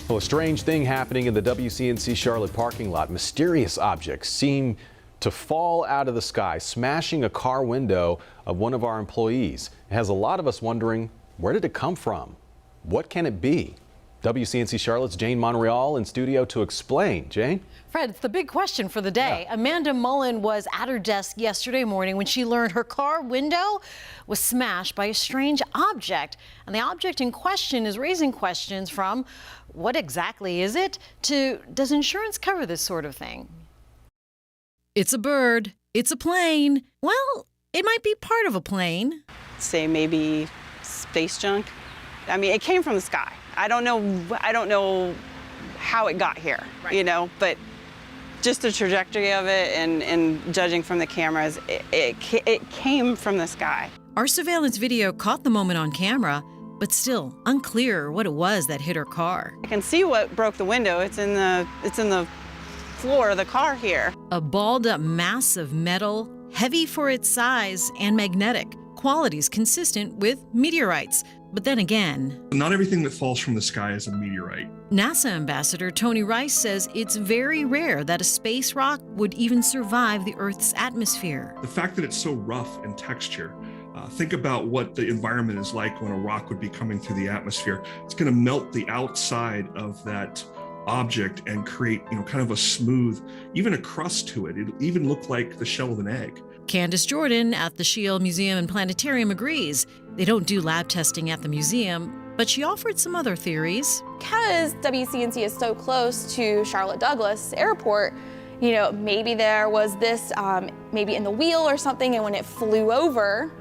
Well, a strange thing happening in the WCNC Charlotte parking lot. Mysterious objects seem to fall out of the sky, smashing a car window of one of our employees. It has a lot of us wondering, where did it come from? What can it be? WCNC Charlotte's Jane Monreal in studio to explain. Jane? Fred, it's the big question for the day. Yeah. Amanda Mullen was at her desk yesterday morning when she learned her car window was smashed by a strange object. And the object in question is raising questions from what exactly is it to does insurance cover this sort of thing? It's a bird. It's a plane. Well, it might be part of a plane. Say maybe space junk. I mean, it came from the sky. I don't know how it got here, you know, but just the trajectory of it and judging from the cameras, it came from the sky. Our surveillance video caught the moment on camera, but still unclear what it was that hit her car. I can see what broke the window. It's in the floor of the car here. A balled up mass of metal, heavy for its size and magnetic, qualities consistent with meteorites. But then again, not everything that falls from the sky is a meteorite. NASA Ambassador Tony Rice says it's very rare that a space rock would even survive the Earth's atmosphere. The fact that it's so rough in texture, think about what the environment is like when a rock would be coming through the atmosphere. It's going to melt the outside of that object and create, kind of a smooth, even a crust to it. It'll even look like the shell of an egg. Candace Jordan at the Shield Museum and Planetarium agrees. They don't do lab testing at the museum, but she offered some other theories. Because WCNC is so close to Charlotte Douglas Airport, maybe there was this, maybe in the wheel or something, and when it flew over,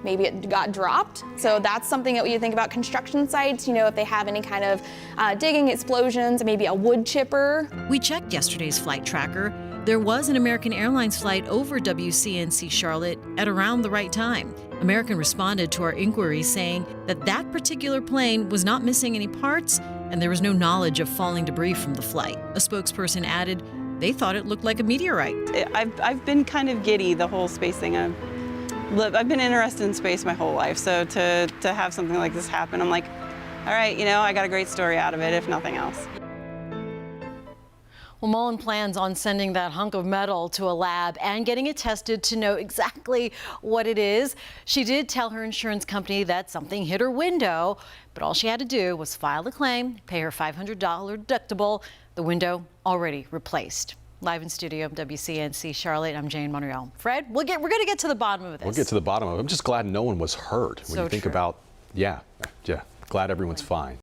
maybe it got dropped. So that's something that you think about construction sites, if they have any kind of digging explosions, maybe a wood chipper. We checked yesterday's flight tracker. There was an American Airlines flight over WCNC Charlotte at around the right time. American responded to our inquiry saying that that particular plane was not missing any parts and there was no knowledge of falling debris from the flight. A spokesperson added they thought it looked like a meteorite. I've been kind of giddy the whole space thing. I've been interested in space my whole life, so to have something like this happen, I'm like, all right, I got a great story out of it, if nothing else. Well, Mullen plans on sending that hunk of metal to a lab and getting it tested to know exactly what it is. She did tell her insurance company that something hit her window, but all she had to do was file a claim, pay her $500 deductible, the window already replaced. Live in studio, WCNC Charlotte, I'm Jane Monreal. Fred, we're going to get to the bottom of this. We'll get to the bottom of it. I'm just glad no one was hurt when you think about, glad everyone's fine.